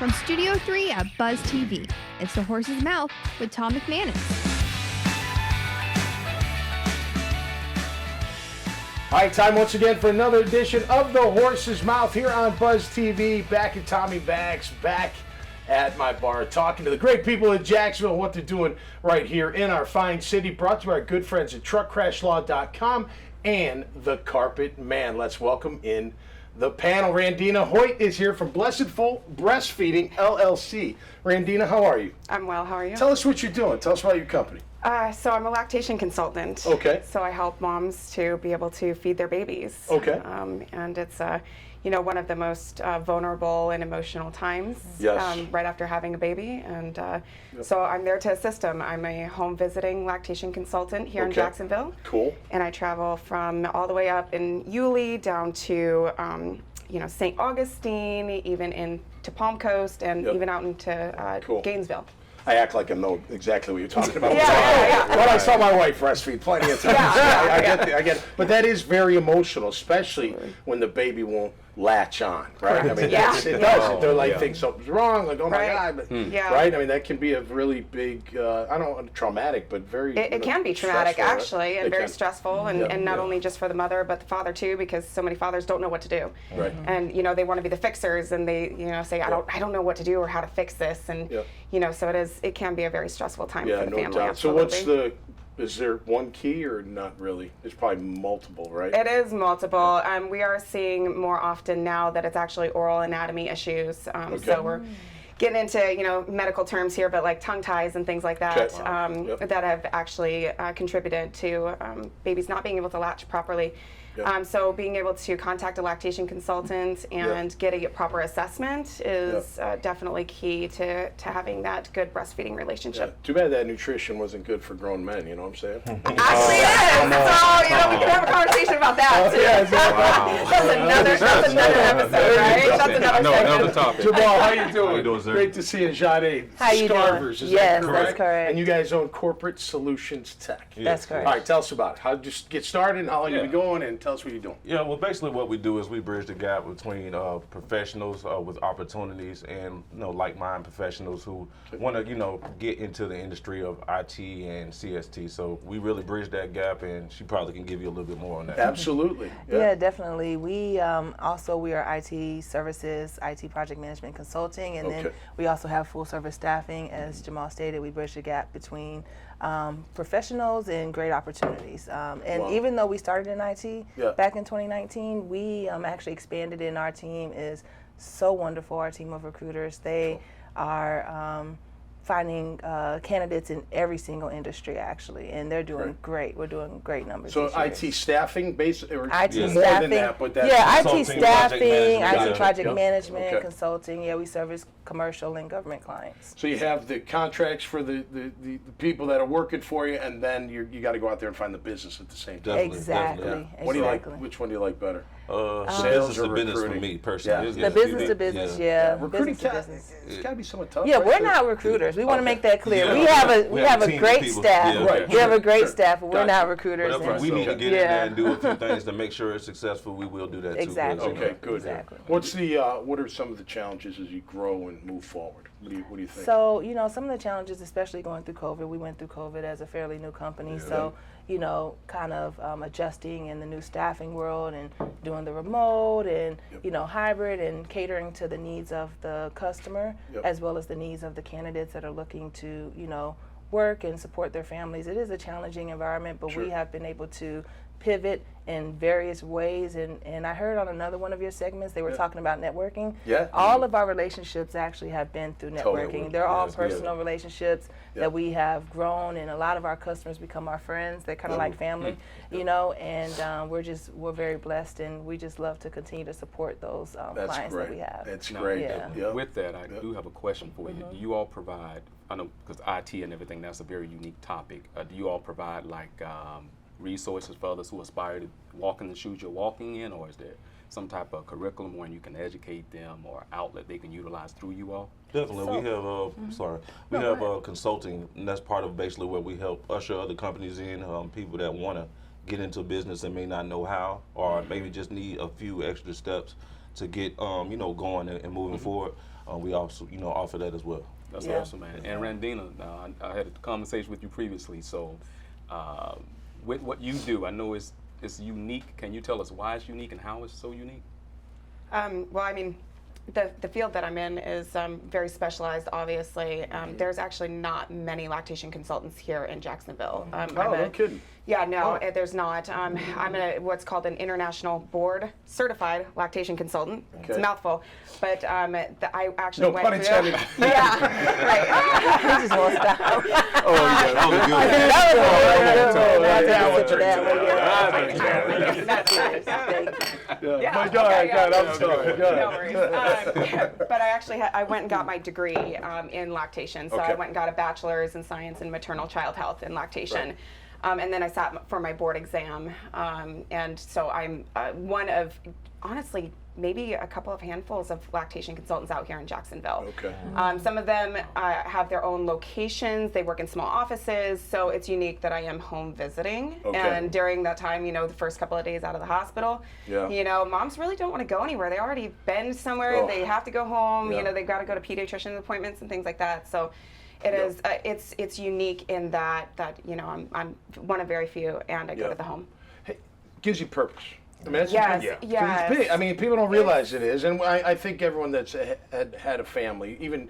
From Studio 3 at Buzz TV, it's The Horse's Mouth with Tom McManus. All right, time once again for another edition of The Horse's Mouth here on Buzz TV. Back at Tommy Bags, back at my bar, talking to the great people in Jacksonville, what they're doing right here in our fine city. Brought to you by our good friends at TruckCrashLaw.com and The Carpet Man. Let's welcome in the panel. Randina Hoyt is here from Blessedful Breastfeeding LLC. Randina, how are you? I'm well. How are you? Tell us what you're doing. Tell us about your company. So I'm a lactation consultant. Okay. So I help moms to be able to feed their babies. Okay. And it's one of the most vulnerable and emotional times. Yes. Right after having a baby, and so I'm there to assist them. I'm a home visiting lactation consultant here in Jacksonville. Cool. And I travel from all the way up in Yulee down to St. Augustine, even into Palm Coast, and even out into Gainesville. I act like I know exactly what you're talking about. Yeah. Well, I saw my wife breastfeed plenty of times. I get it. But that is very emotional, especially when the baby won't latch on, right? I mean, it does. They're like, think something's wrong, like, oh my God. But, right? I mean, that can be a really big, I don't know, traumatic, but very It can be traumatic, actually, and very stressful, and not only just for the mother, but the father, too, because so many fathers don't know what to do. Right. And, they want to be the fixers, and they, say, I don't know what to do or how to fix this. And, so it can be a very stressful time for the family. Doubt. So what's is there one key or not really? There's probably multiple, right? It is multiple. We are seeing more often now that it's actually oral anatomy issues. So we're getting into medical terms here, but like tongue ties and things like that that have actually contributed to babies not being able to latch properly. So being able to contact a lactation consultant and get a proper assessment is definitely key to having that good breastfeeding relationship. Too bad that nutrition wasn't good for grown men, you know what I'm saying? Actually it is! So, we can have a conversation about that too. That's another episode, right? That's another topic. Jamol, how you doing? How you doing, sir? Great to see you. Jadee Scarver, is that correct? That's correct. And you guys own Corporate Solutions Tech. That's correct. All right, tell us about it. How did you get started and how long you been going, and tell us what you're doing. Yeah, well, basically what we do is we bridge the gap between professionals with opportunities and like-minded professionals who want to get into the industry of IT and CST. So we really bridge that gap, and she probably can give you a little bit more on that. Absolutely. Yeah, definitely. We we are IT services, IT project management consulting, and then we also have full-service staffing. As Jamol stated, we bridge the gap between professionals and great opportunities. Even though we started in IT back in 2019, we actually expanded, and our team is so wonderful. Our team of recruiters, they are finding candidates in every single industry, actually, and they're doing great. We're doing great numbers. So this year. IT staffing, IT more staffing, than that, but that's IT staffing, IT project management, Okay. consulting. Yeah, we service commercial and government clients. So you have the contracts for the people that are working for you, and then you got to go out there and find the business at the same time. Exactly. What do you like? Which one do you like better? Sales or business for me personally. The business to business, Recruiting, business to business. it's got to be somewhat tough. Yeah, right? we're not recruiters. We want to make that clear. Yeah. We have a team of great people. staff. Yeah, right. We have a great Sure. staff, but we're Gotcha. not recruiters. But if we need to get in there and do a few things to make sure it's successful, we will do that Exactly. too. Okay, good. Exactly. What are some of the challenges as you grow and move forward? What do you think? So, some of the challenges, especially going through COVID, we went through COVID as a fairly new company. So, kind of adjusting in the new staffing world and doing the remote and, hybrid and catering to the needs of the customer as well as the needs of the candidates that are looking to, work and support their families. It is a challenging environment, but we have been able to pivot in various ways, and I heard on another one of your segments they were talking about networking. All of our relationships actually have been through networking. They're all personal relationships that we have grown, and a lot of our customers become our friends. They're kind of like family, and we're very blessed, and we just love to continue to support those clients that we have. That's great. Yeah. With that, I do have a question for you. Do you all provide, I know because IT and everything, that's a very unique topic. Do you all provide resources for others who aspire to walk in the shoes you're walking in, or is there some type of curriculum where you can educate them or outlet they can utilize through you all? Definitely, we have consulting, and that's part of basically where we help usher other companies in, people that want to get into business and may not know how, or maybe just need a few extra steps to get going and moving forward. We also offer that as well. That's awesome, man. And Randina, I had a conversation with you previously. So, with what you do, I know it's unique. Can you tell us why it's unique and how it's so unique? Well, I mean, the field that I'm in is very specialized, obviously. There's actually not many lactation consultants here in Jacksonville. No kidding. Yeah, no, there's not. I'm what's called an international board certified lactation consultant. Okay. It's a mouthful, but I actually went pun intended. Yeah, right. He just won't stop. Oh, yeah, Yeah, go ahead, I'm sorry. Go ahead. No worries. But I actually I went and got my degree in lactation. So I went and got a bachelor's in science and maternal child health and lactation. Right. And then I sat for my board exam. And so I'm one of, honestly, maybe a couple of handfuls of lactation consultants out here in Jacksonville. Okay. Some of them have their own locations. They work in small offices, so it's unique that I am home visiting. Okay. And during that time, the first couple of days out of the hospital, moms really don't want to go anywhere. They already been somewhere. Oh. They have to go home. Yeah. They've got to go to pediatrician appointments and things like that. So it is. It's unique in that I'm one of very few, and I go to the home. Hey, gives you purpose. I mean, that's Yes, important. yes. It's big. I mean, people don't realize it is, and I think everyone that's had a family, even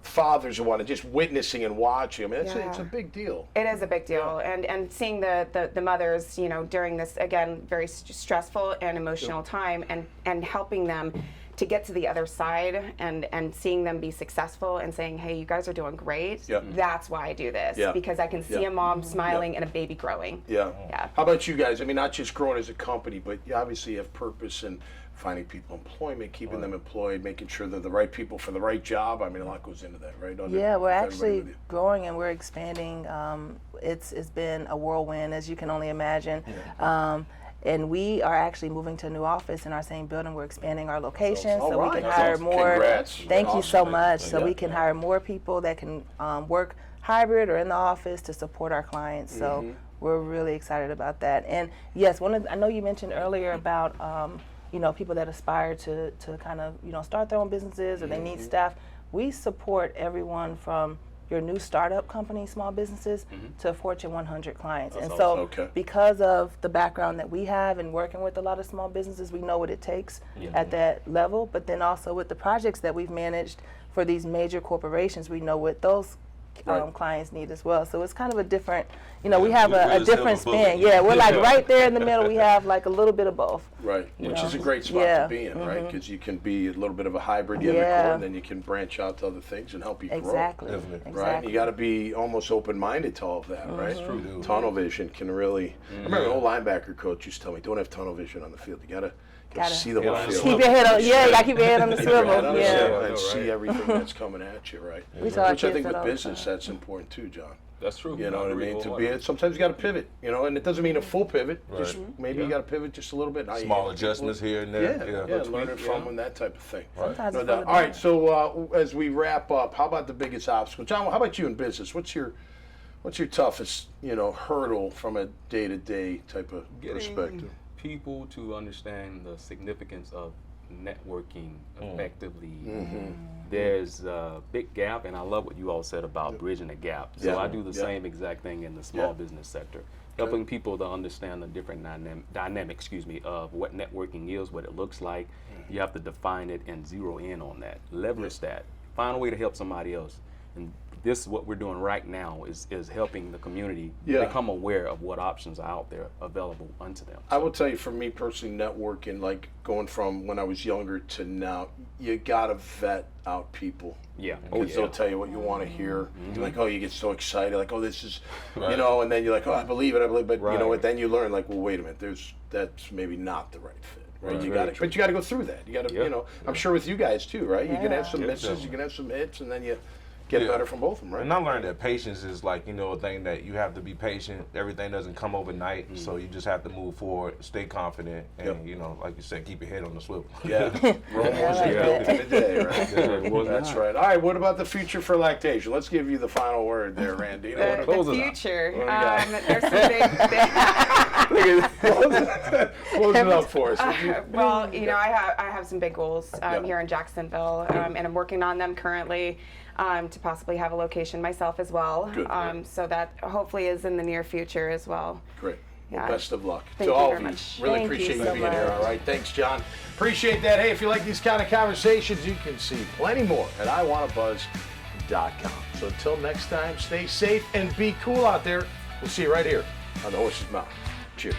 fathers who want to just witnessing and watching. I mean, it's a big deal. It is a big deal, and seeing the mothers, during this again very stressful and emotional time, and helping them to get to the other side and seeing them be successful and saying, hey, you guys are doing great. Yep. That's why I do this, because I can see a mom smiling and a baby growing. Yeah. Yeah. How about you guys? I mean, not just growing as a company, but you obviously have purpose in finding people employment, keeping them employed, making sure they're the right people for the right job. I mean, a lot goes into that, right? Yeah, we're actually growing and we're expanding. It's been a whirlwind, as you can only imagine. Yeah. And we are actually moving to a new office in our same building. We're expanding our location so we can hire more. Congrats. Thank you so much. So we can hire more people that can work hybrid or in the office to support our clients. So we're really excited about that. And yes, I know you mentioned earlier about people that aspire to kind of start their own businesses or they need staff. We support everyone from your new startup company, small businesses, to Fortune 100 clients. That's and so awesome. because of the background that we have and working with a lot of small businesses, we know what it takes at that level. But then also with the projects that we've managed for these major corporations, we know what those clients need as well. So it's kind of a different, we have a different spin. Yeah, we're like right there in the middle. We have like a little bit of both. Right, which is a great spot to be in, right? Because you can be a little bit of a hybrid, you have the core, and then you can branch out to other things and help you grow. Exactly. Right, and you got to be almost open-minded to all of that, right? That's true. Tunnel vision can really. I remember an old linebacker coach used to tell me, "Don't have tunnel vision on the field. You gotta see the whole field. Keep your head on. Yeah, you gotta keep your head on the swivel. And see everything that's coming at you, right? Which I think with business, that's important too, John. That's true. You know what I mean? Sometimes you got to pivot, and it doesn't mean a full pivot. Just maybe you got to pivot just a little bit. Small adjustments here and there. Yeah, learning from them, that type of thing. Sometimes No doubt. All right, so as we wrap up, how about the biggest obstacle? John, how about you in business? What's your toughest, hurdle from a day-to-day type of perspective? People to understand the significance of networking effectively. There's a big gap, and I love what you all said about bridging the gap. So I do the same exact thing in the small business sector, helping people to understand the different dynamics, of what networking is, what it looks like. You have to define it and zero in on that, leverage that, find a way to help somebody else. And this is what we're doing right now is helping the community become aware of what options are out there available unto them. I will tell you, for me personally, networking, like going from when I was younger to now, you gotta vet out people. Yeah. Because they'll tell you what you want to hear. Like, oh, you get so excited, like, oh, this is, and then you're like, oh, I believe it, but you know what? Then you learn, like, well, wait a minute, that's maybe not the right fit. Right, but you got to go through that. You got to, I'm sure with you guys too, right? You can have some misses, you can have some hits, and then you get better from both of them, right? And I learned that patience is like, you know, a thing that you have to be patient. Everything doesn't come overnight, so you just have to move forward, stay confident, and you know, like you said, keep your head on the swivel. Yeah, Rome wasn't built in a day, right? That's right. All right, what about the future for lactation? Let's give you the final word there, Randina. The future. There's some big Close it up for us. well, you know, I have some big goals here in Jacksonville, and I'm working on them currently to possibly have a location myself as well. Good, so that hopefully is in the near future as well. Great. Well, Yeah. best of luck Thank to you all very of you. much. Really Thank you appreciate you so being here. much. All right, thanks, John. Appreciate that. Hey, if you like these kind of conversations, you can see plenty more at iwannabuzz.com. So until next time, stay safe and be cool out there. We'll see you right here on the Horse's Mouth. Cheers.